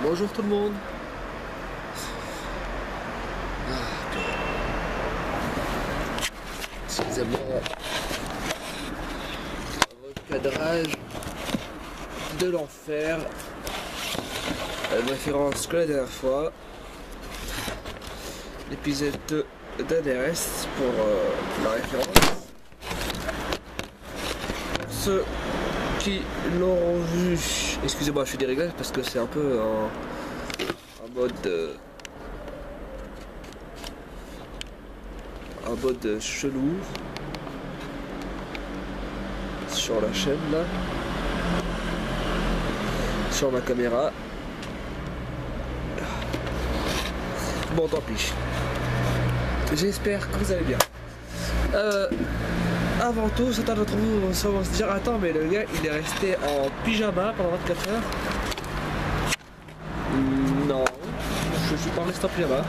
Bonjour tout le monde. Excusez-moi. Recadrage de l'enfer. Une référence que la dernière fois. L'épisode d'ADRS pour la référence. Pour ceux qui l'auront vu, excusez-moi, je fais des réglages parce que c'est un peu en mode chelou sur la chaîne là, sur ma caméra. Bon, tant pis. J'espère que vous allez bien. Avant tout, certains d'entre vous vont se dire attends, mais le gars il est resté en pyjama pendant 24 heures. Non, je suis pas resté en pyjama.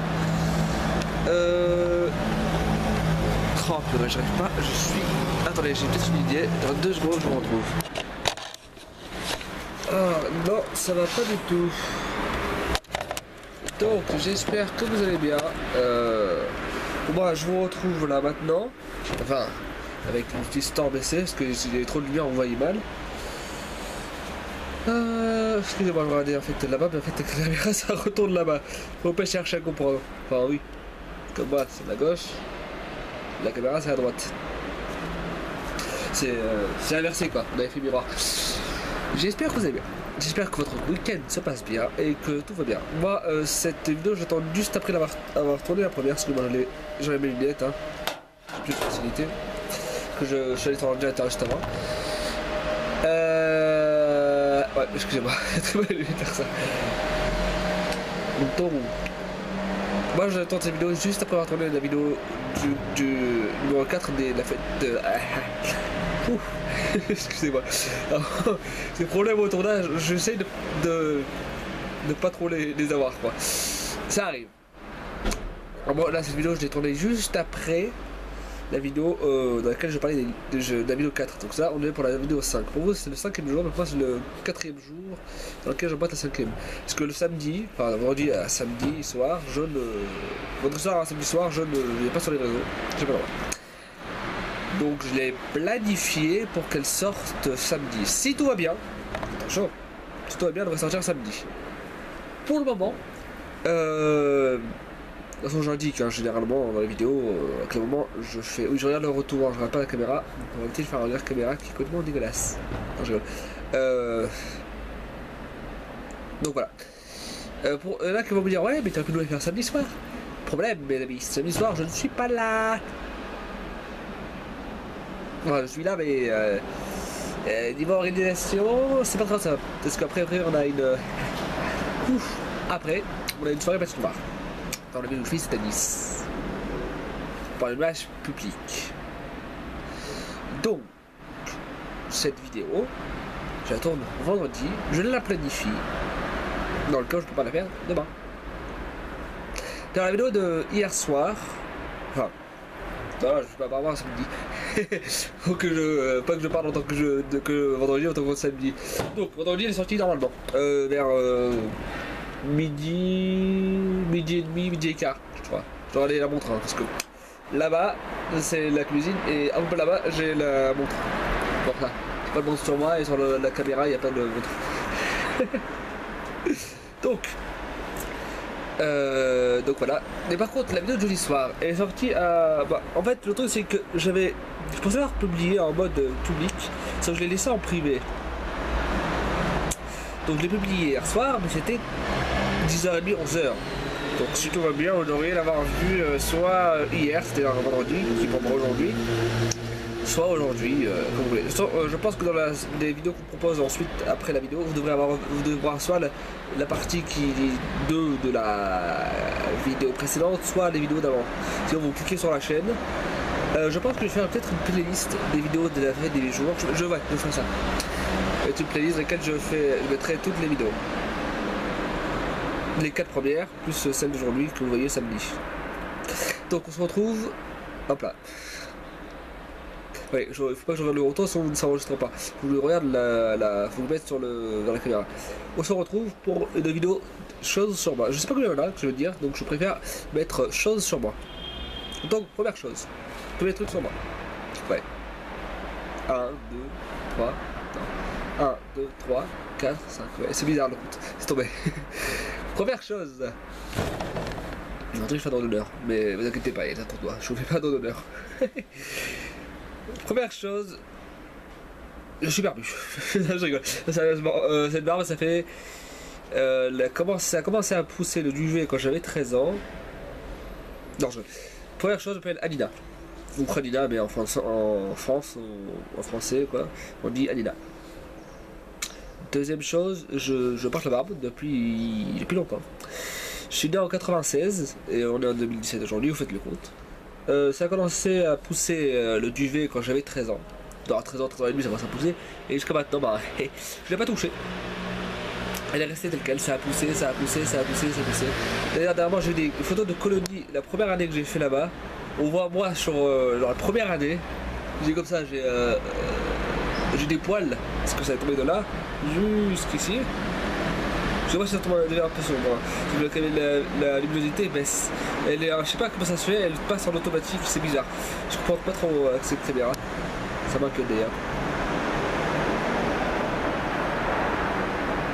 Oh purée, j'arrive pas, je suis... Attendez, j'ai peut-être une idée, dans 2 secondes je vous retrouve. Ah non, ça va pas du tout. Donc j'espère que vous allez bien. Moi je vous retrouve là maintenant. Enfin, avec une petite store baissée parce que s'il y avait trop de lumière on voyait mal. Excusez-moi, je regardais en fait là-bas, mais en fait la caméra ça retourne là-bas. Faut pas chercher à comprendre. Enfin oui. Comme moi c'est la gauche. La caméra c'est à droite. C'est inversé quoi, on avait fait miroir. J'espère que vous allez bien. J'espère que votre week-end se passe bien et que tout va bien. Moi, cette vidéo, j'attends juste après avoir tourné la première, parce que moi j'avais mes lunettes, hein. J'ai plus de facilité. Que je suis allé sur l'ordinateur juste avant. Ouais, excusez-moi, très mal de faire ça. Donc, moi j'attends cette vidéo juste après avoir tourné la vidéo du numéro 4 de la fête de... Excusez-moi. Ces problèmes au tournage, j'essaie de pas trop les avoir quoi. Ça arrive. Alors bon, là cette vidéo je l'ai tournée juste après la vidéo dans laquelle je parlais de la vidéo 4. Donc ça on est pour la vidéo 5. Pour vous c'est le 5e jour, donc moi c'est le 4e jour dans lequel je boite la 5e. Parce que le samedi, enfin vendredi à samedi soir, vendredi soir à samedi soir, je ne vais pas sur les réseaux. J'ai pas le droit. Donc je l'ai planifié pour qu'elle sorte samedi. Si tout va bien, attention, si tout va bien, elle devrait sortir samedi. Pour le moment, de toute façon j'indique hein, généralement dans les vidéos, à quel moment je fais... Oui, je regarde le retour, hein, je regarde pas la caméra. On va éviter de faire un regard caméra qui est complètement dégueulasse. Non, je rigole. Donc voilà. Pour là qui vont me dire, ouais, mais t'aurais pu nous les faire samedi soir. Problème, mes amis, samedi soir, je ne suis pas là. Enfin, je suis là, mais niveau organisation, c'est pas très simple. Parce qu'après, on a une. Après, on a une soirée patinoire. Dans le Bénéfice, c'est à Nice. Pour le match public. Donc, cette vidéo, je la tourne vendredi. Je la planifie. Dans le cas où je peux pas la faire demain. Dans la vidéo de hier soir. Enfin. Non, je vais pas voir samedi. Faut que je. Pas que je parle en tant que vendredi, en tant que samedi. Donc, vendredi, elle est sortie normalement. Vers midi et demi, midi et quart, je crois. Je dois aller la montre, hein, parce que là-bas, c'est la cuisine, et un peu là-bas, j'ai la montre. Bon, ça. J'ai pas de montre sur moi, et sur la caméra, il n'y a pas de montre. Donc voilà. Mais par contre la vidéo de jeudi soir elle est sortie à... en fait le truc c'est que je pensais avoir publié en mode public, sauf que je l'ai laissé en privé. Donc je l'ai publié hier soir, mais c'était 10h30, 11h. Donc si tout va bien, vous devriez l'avoir vu soit hier, c'était un vendredi, qui pour moi aujourd'hui, soit aujourd'hui, comme vous voulez. Je pense que dans les vidéos qu'on propose ensuite, après la vidéo, vous devrez voir soit la partie qui est 2 de la vidéo précédente, soit les vidéos d'avant. Sinon vous cliquez sur la chaîne. Je pense que je vais faire peut-être une playlist des vidéos de la fête des jours. Je ferai ça. Une playlist dans laquelle je mettrai toutes les vidéos. Les 4 premières, plus celle d'aujourd'hui que vous voyez samedi. Donc on se retrouve. Hop là. Oui, faut pas que je regarde le retour, sinon ça n'enregistre pas. Faut que je regarde faut que je mette dans la caméra. On se retrouve pour une vidéo chose sur moi. Je sais pas combien il y en a que je veux dire, donc je préfère mettre chose sur moi. Donc, première chose. Tous les trucs sur moi. Ouais. 1, 2, 3. Non. 1, 2, 3, 4, 5. Ouais, c'est bizarre le compte. C'est tombé. Première chose. Un truc que je fais dans l'honneur. Mais vous inquiétez pas, il y a un tournoi. Je vous fais pas dans l'honneur. Première chose. Je suis perdu. Je rigole. Sérieusement, cette barbe, ça fait. Ça a commencé à pousser le duvet quand j'avais 13 ans. Non, première chose, je m'appelle Anina. Ou Anina, mais en France, en français, quoi, on dit Anina. Deuxième chose, je porte la barbe depuis longtemps. Je suis né en 96 et on est en 2017 aujourd'hui, vous faites le compte. Ça a commencé à pousser le duvet quand j'avais 13 ans. Dans 13 ans et demi, ça commence à pousser. Et jusqu'à maintenant, bah, je l'ai pas touché. Elle est restée telle quelle, ça a poussé, ça a poussé, ça a poussé, ça a poussé. D'ailleurs, dernièrement, j'ai eu des photos de colonie, la première année que j'ai fait là-bas. On voit moi sur la première année, j'ai comme ça, j'ai des poils, parce que ça est tombé de là, jusqu'ici. Je sais pas si ça tombe un peu sur moi. La luminosité baisse. Elle est, je sais pas comment ça se fait, elle passe en automatique, c'est bizarre. Je comprends pas trop avec cette caméra. Ça m'inquiète d'ailleurs.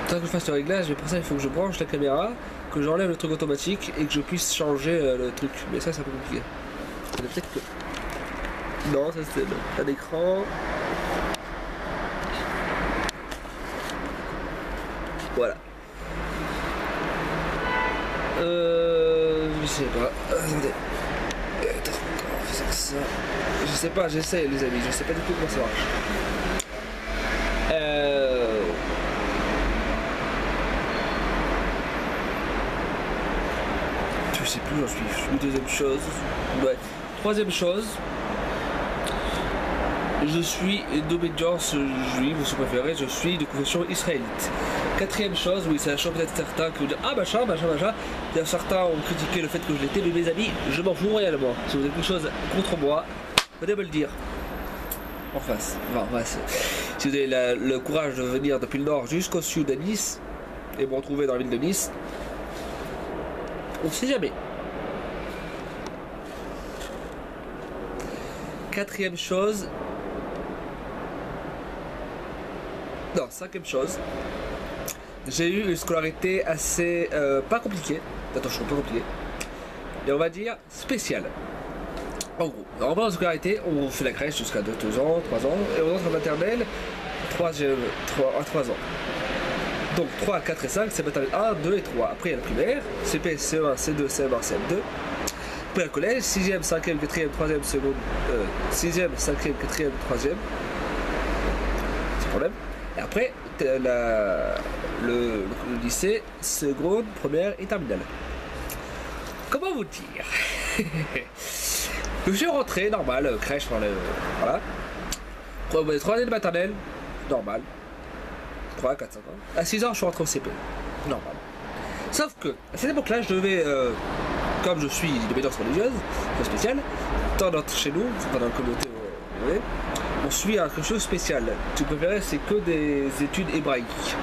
Tant que je fasse le réglage, mais pour ça il faut que je branche la caméra, que j'enlève le truc automatique et que je puisse changer le truc. Mais ça c'est un peu compliqué. Peut-être que. Non, ça c'est un écran. Voilà. Je sais pas. Attendez. Attends, comment faire ça? Je sais pas, j'essaie les amis, je sais pas du tout comment ça marche. Je sais plus où j'en suis. Deuxième chose. Ouais. Troisième chose. Je suis d'obédience juive, si vous préférez, je suis de confession israélite. Quatrième chose, oui, ça choque peut-être certains qui vont dire ah machin. Il y a certains ont critiqué le fait que je l'étais, mais mes amis, je m'en fous réellement. Si vous avez quelque chose contre moi, venez me le dire. En face. Enfin, si vous avez le courage de venir depuis le nord jusqu'au sud de Nice et me retrouver dans la ville de Nice, on sait jamais. Quatrième chose. Non, cinquième chose. J'ai eu une scolarité assez pas compliquée. Attention, pas compliquée. Et on va dire spéciale. En gros, normalement en scolarité, on fait la crèche jusqu'à 2 ans, 3 ans, et on entre en maternelle 3 ans. Donc 3, 4 et 5, c'est maternelle 1, 2 et 3. Après il y a la primaire, CP, CE1, C2, CM1, CM2. Après le collège, 6e, 5e, 4e, 3e, seconde, 6e, 5e, 4e, 3e. C'est problème. Et après, le lycée, seconde, première et terminale. Comment vous dire? Je suis rentré, normal, crèche, voilà. 3 années de maternelle, normal. 3, 4, 5 ans. À 6 ans, je suis rentré au CP, normal. Sauf que, à cette époque-là, je devais, comme je suis d'obédience religieuse, très spéciale, chez nous, dans la communauté, on suit quelque chose de spécial. Si vous préférez, c'est que des études hébraïques.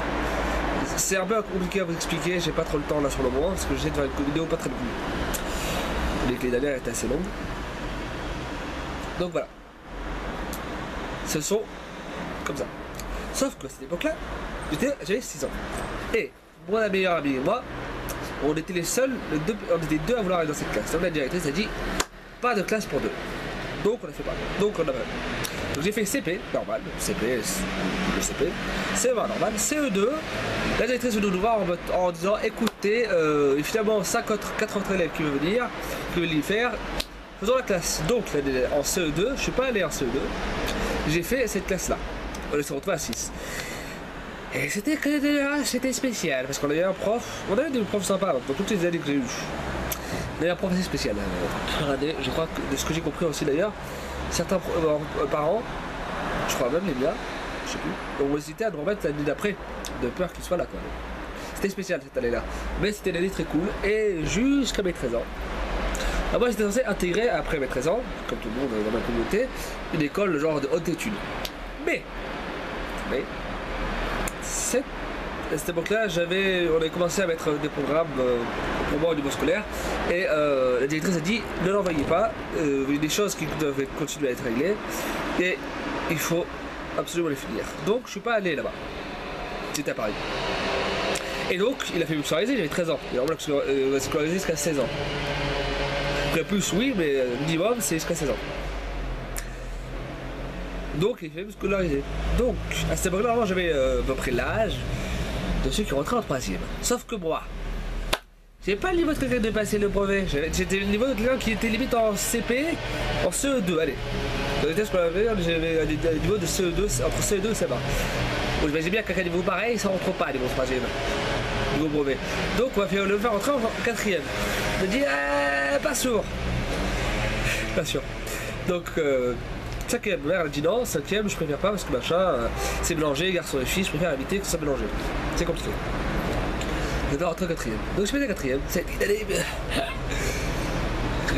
C'est un peu compliqué à vous expliquer, j'ai pas trop le temps là sur le moment, parce que j'essaie de faire une vidéo pas très longue. Les clés d'année étaient assez longues. Donc voilà. Ce sont comme ça. Sauf que à cette époque-là, j'avais 6 ans. Et moi, la meilleure amie et moi, on était les seuls, on était deux à vouloir aller dans cette classe. Donc la directrice a dit, pas de classe pour deux. Donc on a fait pas. Donc on a pas. Donc j'ai fait CP, normal, CP, le CP, CE1 normal, CE2, la directrice veut nous voir en disant écoutez, finalement 4 autres élèves qui veulent venir, qui veulent y faire, faisons la classe. Donc en CE2, je suis pas allé en CE2, j'ai fait cette classe là. On s'est retrouvé à 6. Et c'était spécial, parce qu'on avait un prof, on avait des profs sympas dans toutes les années que j'ai eues. On avait un prof assez spécial. Je crois que de ce que j'ai compris aussi d'ailleurs, certains parents, je crois même les miens, je sais plus, ont hésité à nous remettre l'année d'après, de peur qu'il soit là quoi. C'était spécial cette année-là. Mais c'était une année très cool, et jusqu'à mes 13 ans, Alors moi j'étais censé intégrer après mes 13 ans, comme tout le monde dans ma communauté, une école genre de haute études. Mais à cette époque-là, on avait commencé à mettre des programmes pour moi au niveau scolaire et la directrice a dit ne l'envoyez pas, il y a des choses qui doivent continuer à être réglées et il faut absolument les finir. Donc je suis pas allé là-bas. C'était à Paris. Et donc il a fait me scolariser, j'avais 13 ans. Et on va scolariser jusqu'à 16 ans. Après plus oui, mais minimum c'est jusqu'à 16 ans. Donc il fait me scolariser. Donc à cette époque-là, j'avais à peu près l'âge de ceux qui rentraient en 3ème. Sauf que moi, j'ai pas le niveau de quelqu'un de passer le brevet. J'étais le niveau de quelqu'un qui était limite en CP, en CE2, allez. Dans les tests qu'on avait, j'avais un niveau de CE2, entre CE2 et CE1. Bon, j'imagine bien qu'à un niveau pareil, ça rentre pas à niveau 3ème. Niveau brevet. Donc on va le faire rentrer en 4ème. Je me dis, pas sûr. Pas sûr. Donc, 5ème, mère elle dit non, 5ème je préfère pas parce que machin, c'est mélangé, garçon et fille, je préfère éviter que ça soit mélangé. C'est compliqué. Je vais rentrer en 4ème. Donc je fais la 4ème, c'est une année.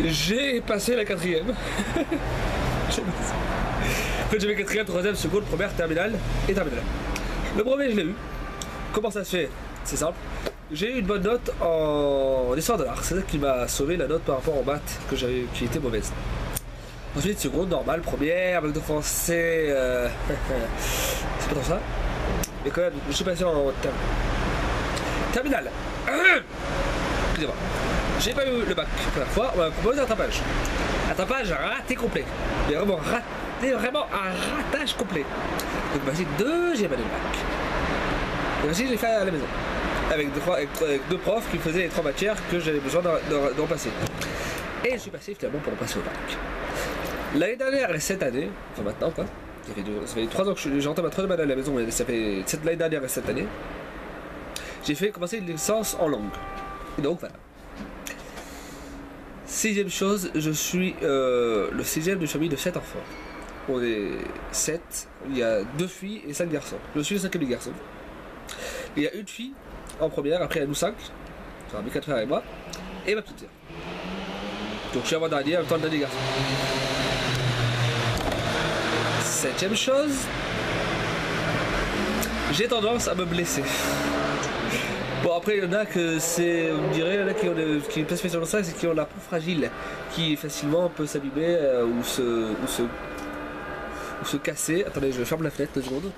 J'ai passé la 4ème. En fait j'avais 4ème, 3ème, seconde, première, terminale et terminale. Le brevet je l'ai eu. Comment ça se fait? C'est simple. J'ai eu une bonne note en histoire de l'art. C'est ça qui m'a sauvé la note par rapport aux maths qui était mauvaise. Ensuite, seconde, normale, première, bac de français, c'est pas trop ça. Mais quand même, je suis passé en terminale. Excusez-moi. J'ai pas eu le bac la première fois, on m'a proposé un rattrapage. Rattrapage raté complet. Mais vraiment raté, vraiment un ratage complet. Donc, bah, j'ai j'ai pas eu le bac. Et aussi, je l'ai fait à la maison. Avec deux profs qui faisaient les 3 matières que j'avais besoin de repasser. Et je suis passé finalement pour repasser au bac. L'année dernière et cette année, enfin maintenant quoi, ça fait 3 ans que j'ai rentré ma 3ème année à la maison, mais ça fait l'année dernière et cette année, j'ai commencé une licence en langue. Et donc voilà. 6ème chose, je suis le 6ème d'une famille de 7 enfants. On est 7, il y a 2 filles et 5 garçons. Je suis le 5ème des garçons. Il y a une fille en première, après il y a nous 5, enfin mes 4 frères et moi, et ma petite sœur. Donc je suis avant-dernier, en même temps le dernier garçon. 7ème chose, j'ai tendance à me blesser. Bon après il y en a que c'est, on dirait, il y en a qui est spécialement ça, c'est qui ont la peau fragile, qui facilement peut s'abîmer ou se casser. Attendez, je ferme la fenêtre 2 secondes.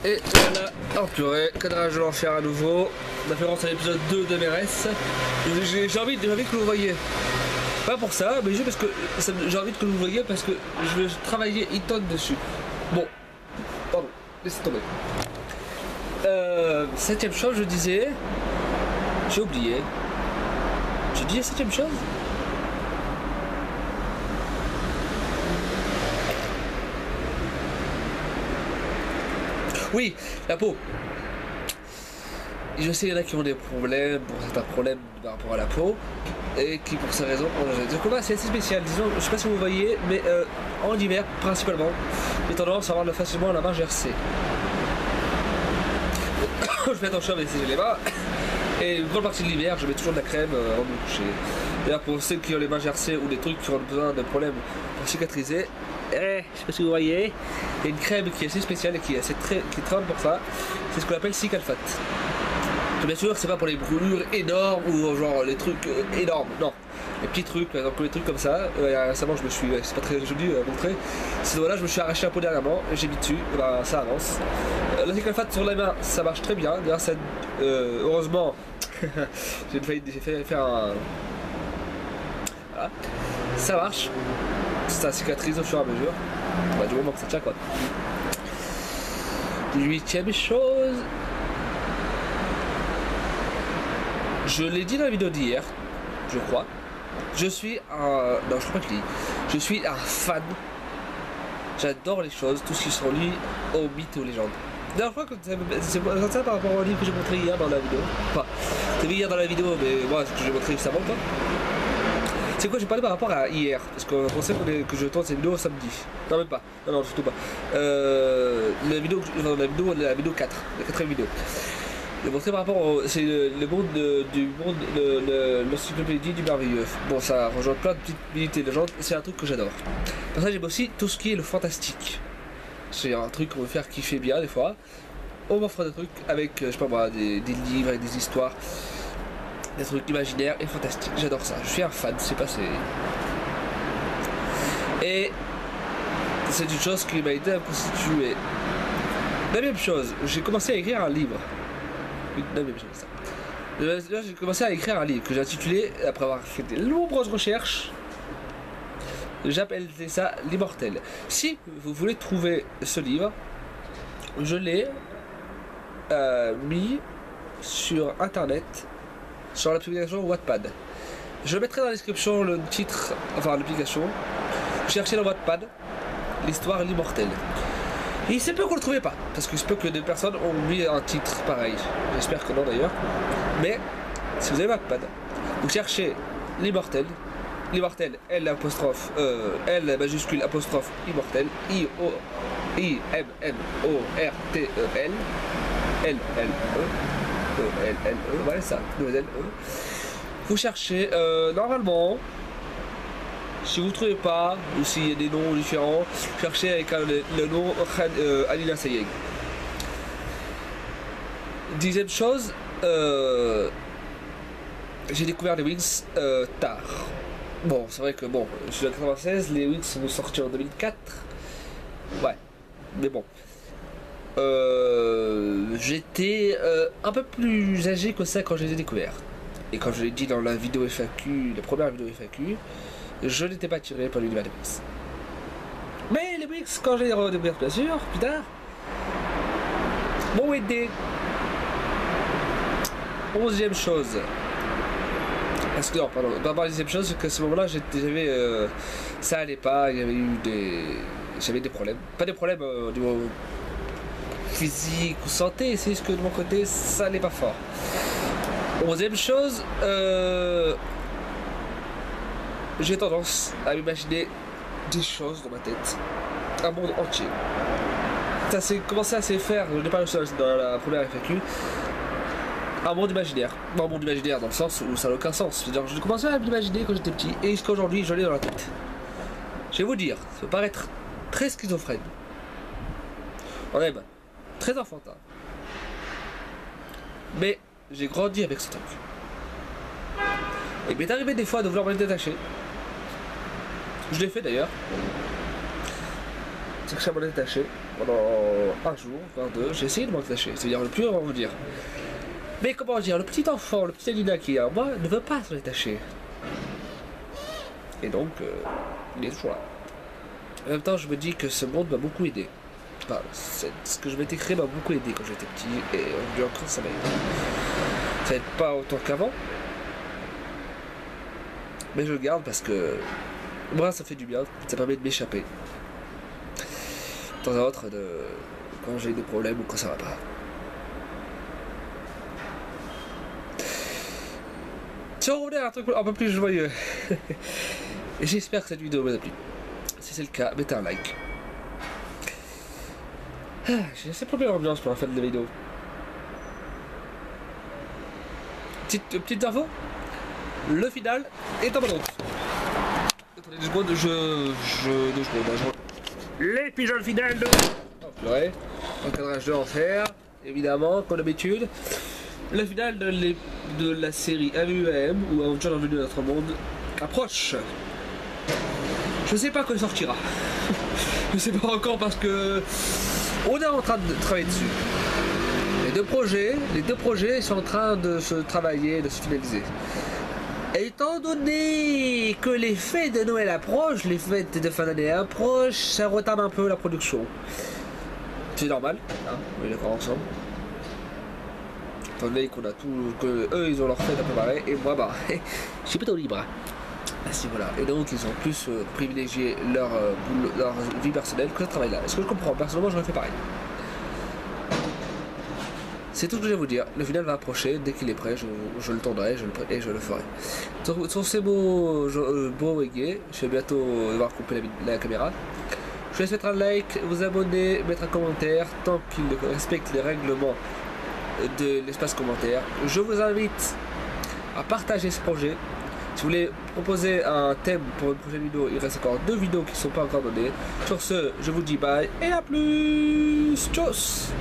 Et voilà, oh purée, cadrage de l'enfer à nouveau, référence à l'épisode 2 de MRS. J'ai envie que vous le voyez. Pas pour ça, mais juste parce que j'ai envie que vous le voyez parce que je vais travailler Eton dessus. Bon, pardon, laissez tomber. 7ème chose, je disais. J'ai oublié. J'ai dit 7ème chose. Oui, la peau. Je sais, il y en a qui ont des problèmes, pour certains problèmes par rapport à la peau, et qui pour ces raisons ont des combats, c'est assez spécial. Disons, je sais pas si vous voyez, mais en hiver principalement, j'ai tendance à avoir facilement la main gercée. Je fais attention à mes les mains, et une grande partie de l'hiver, je mets toujours de la crème avant de me coucher. D'ailleurs, pour ceux qui ont les mains gercées ou des trucs qui ont besoin de problèmes pour cicatriser, je sais pas si vous voyez, il y a une crème qui est assez spéciale et qui est très bonne pour ça. C'est ce qu'on appelle Cicalfate. Bien sûr, c'est pas pour les brûlures énormes ou genre les trucs énormes, non. Les petits trucs, par exemple, les trucs comme ça. Récemment, c'est pas très joli à montrer. Sinon, là, je me suis arraché un peu dernièrement et j'ai mis dessus, et ben, ça avance. La Cicalfate sur les mains, ça marche très bien. D'ailleurs, heureusement, j'ai fait faire un. Voilà. Ça marche. Ça cicatrise au fur et à mesure. Bah, du moment que ça tient, quoi. 8ème chose. Je l'ai dit dans la vidéo d'hier, je crois. Je suis un. Non, je crois pas que je l'ai dit. Je suis un fan. J'adore les choses, tout ce qui sont liés aux mythes et aux légendes. D'ailleurs, je crois que c'est ça par rapport au livre que j'ai montré hier dans la vidéo. Enfin, c'est hier dans la vidéo, mais moi, ce que j'ai montré juste avant, quoi. C'est quoi, j'ai parlé par rapport à hier, parce qu'on pensait que je tourne cette vidéo samedi. Non, même pas. Non, surtout pas. La vidéo 4, la 4ème vidéo. Le montrer par rapport au. C'est le monde du monde. L'encyclopédie du merveilleux. Bon, ça rejoint plein de petites unités de légendes. C'est un truc que j'adore. Pour ça, j'aime aussi tout ce qui est le fantastique. C'est un truc qu'on veut faire kiffer bien des fois. On m'offre des trucs avec, je sais pas moi, des livres avec des histoires, des trucs imaginaires et fantastiques. J'adore ça. Je suis un fan, c'est passé. Et c'est une chose qui m'a aidé à me constituer. La même chose, j'ai commencé à écrire un livre. La même chose, ça. Là, j'ai commencé à écrire un livre que j'ai intitulé, après avoir fait de nombreuses recherches, j'appelle ça L'Immortel. Si vous voulez trouver ce livre, je l'ai mis sur internet, sur l'application Wattpad. Je mettrai dans la description le titre, enfin l'application. Cherchez dans Wattpad l'histoire L'Immortel. Il se peut qu'on le trouvait pas, parce qu'il se peut que des personnes ont mis un titre pareil. J'espère que non d'ailleurs. Mais si vous avez Wattpad, vous cherchez L'Immortel. L'Immortel, L apostrophe, L majuscule apostrophe Immortel, I-M-M-O-R-T-E-L, L-L-E, E-L-L-E, voilà ça, L-E. Vous cherchez, normalement, si vous ne trouvez pas, ou s'il y a des noms différents, cherchez avec le nom Alina Sayeg. Dixième chose, j'ai découvert les Wings tard. Bon, c'est vrai que bon, je suis en 96, les Wings sont sortis en 2004. Ouais, mais bon. J'étais un peu plus âgé que ça quand je les ai découverts. Et comme je l'ai dit dans la vidéo FAQ, la première vidéo FAQ, je n'étais pas tiré par l'univers des Wings. Mais les Wings, quand je les ai redécouverts, bien sûr, plus tard, m'ont aidé. 11e chose. Parce que non, pardon, d'abord la 10e chose, c'est qu'à ce moment-là, j'avais. Ça allait pas, il y avait eu des. J'avais des problèmes. Pas des problèmes au niveau physique ou santé, c'est juste que de mon côté, ça allait pas fort. 11e chose, j'ai tendance à m'imaginer des choses dans ma tête. Un monde entier. Ça s'est commencé à se faire, je n'ai pas réussi dans la première FAQ. Un monde imaginaire. Un monde imaginaire dans le sens où ça n'a aucun sens. C'est-à-dire, je commençais à m'imaginer quand j'étais petit et jusqu'aujourd'hui, je l'ai dans la tête. Je vais vous dire, ça peut paraître très schizophrène. On aime très enfantin. Mais j'ai grandi avec ce truc. Et il m'est arrivé des fois de vouloir me détacher. Je l'ai fait d'ailleurs. Chercher à m'en détacher pendant un jour, voire deux. J'ai essayé de m'en détacher. C'est-à-dire le plus, on va vous dire. Mais comment dire, le petit enfant, le petit Alina qui est en moi ne veut pas se détacher. Et donc, il est toujours là. En même temps, je me dis que ce monde m'a beaucoup aidé. Enfin, ce que je m'étais créé m'a beaucoup aidé quand j'étais petit, et aujourd'hui encore ça m'a aidé. Ça n'aide pas autant qu'avant, mais je le garde parce que moi ça fait du bien, ça permet de m'échapper. De temps à autre, quand j'ai des problèmes ou quand ça va pas. Si on revenait à un truc un peu plus joyeux, et j'espère que cette vidéo vous a plu. Si c'est le cas, mettez un like. J'ai assez première ambiance pour la fin de la vidéo. Petite info, le final est en mode route. Attendez 2 secondes, l'épisode final de... Oh purée, encadrage de enfer, évidemment, comme d'habitude. Le final de la série AMUAM, ou Aventure dans de notre monde, approche. Je sais pas quand il sortira. Je sais pas encore parce que... On est en train de travailler dessus. Les deux projets sont en train de se travailler, de se finaliser. Et étant donné que les fêtes de Noël approchent, les fêtes de fin d'année approchent, ça retarde un peu la production. C'est normal, hein, on est d'accord ensemble. Étant donné qu'on a tout, que eux ils ont leur fête à préparer, et moi bah, je suis plutôt libre. Ainsi voilà, et donc ils ont plus privilégié leur vie personnelle que ce travail-là. Est-ce que je comprends? Personnellement, j'aurais fait pareil. C'est tout ce que je vais vous dire. Le final va approcher. Dès qu'il est prêt, je le tournerai et je le ferai. Sur ces mots beaux et gays, je vais bientôt devoir couper la caméra. Je vais laisse mettre un like, vous abonner, mettre un commentaire, tant qu'il respecte les règlements de l'espace commentaire. Je vous invite à partager ce projet. Si vous voulez proposer un thème pour une prochaine vidéo, il reste encore 2 vidéos qui ne sont pas encore données. Sur ce, je vous dis bye et à plus. Tchuss.